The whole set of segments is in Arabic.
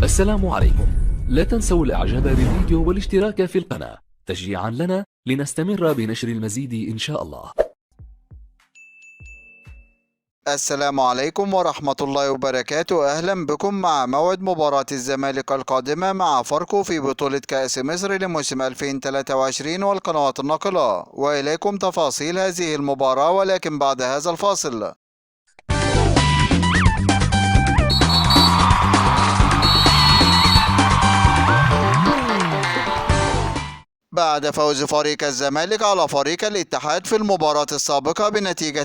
السلام عليكم. لا تنسوا الاعجاب بالفيديو والاشتراك في القناة تشجيعا لنا لنستمر بنشر المزيد إن شاء الله. السلام عليكم ورحمة الله وبركاته. أهلا بكم مع موعد مباراة الزمالك القادمة مع فاركو في بطولة كأس مصر لموسم 2023 والقنوات الناقلة، وإليكم تفاصيل هذه المباراة ولكن بعد هذا الفاصل. بعد فوز فريق الزمالك على فريق الاتحاد في المباراة السابقة بنتيجة 2-1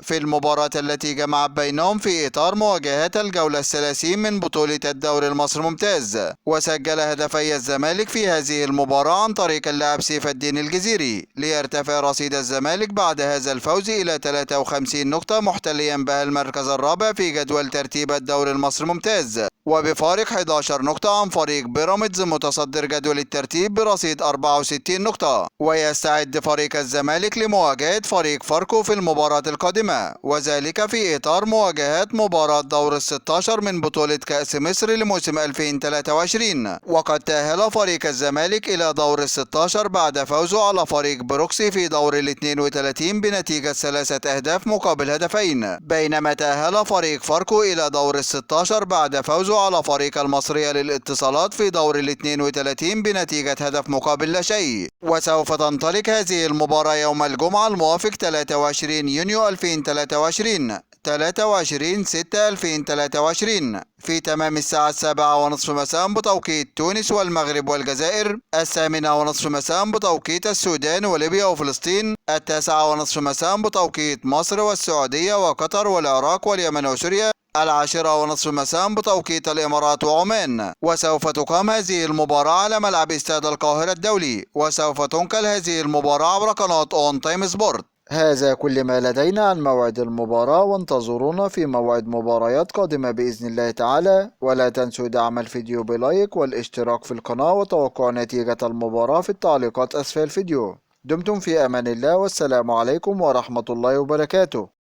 في المباراة التي جمعت بينهم في إطار مواجهات الجولة الثلاثين من بطولة الدوري المصري الممتاز، وسجل هدفي الزمالك في هذه المباراة عن طريق اللاعب سيف الدين الجزيري ليرتفع رصيد الزمالك بعد هذا الفوز إلى 53 نقطة، محتليا بها المركز الرابع في جدول ترتيب الدوري المصري الممتاز، وبفارق 11 نقطة عن فريق بيراميدز متصدر جدول الترتيب برصيد 64 نقطة. ويستعد فريق الزمالك لمواجهة فريق فاركو في المباراة القادمة، وذلك في إطار مواجهات مباراة دور ال16 من بطولة كأس مصر لموسم 2023. وقد تأهل فريق الزمالك إلى دور ال16 بعد فوزه على فريق بروكسي في دور ال32 بنتيجة 3 أهداف مقابل هدفين، بينما تأهل فريق فاركو إلى دور ال16 بعد فوزه على فريق المصرية للاتصالات في دور ال32 بنتيجة هدف مقابل لا شيء. وسوف تنطلق هذه المباراة يوم الجمعة الموافق 23 يونيو 2023 23/6/2023 في تمام الساعة 7:30 مساء بتوقيت تونس والمغرب والجزائر، 8:30 مساء بتوقيت السودان وليبيا وفلسطين، 9:30 مساء بتوقيت مصر والسعودية وقطر والعراق واليمن وسوريا، 10:30 مساء بتوقيت الإمارات وعمان. وسوف تقام هذه المباراة على ملعب استاد القاهرة الدولي، وسوف تنقل هذه المباراة عبر قناة أون تايم سبورت. هذا كل ما لدينا عن موعد المباراة، وانتظرونا في موعد مباريات قادمة بإذن الله تعالى، ولا تنسوا دعم الفيديو بلايك والاشتراك في القناة وتوقع نتيجة المباراة في التعليقات أسفل الفيديو. دمتم في أمان الله، والسلام عليكم ورحمة الله وبركاته.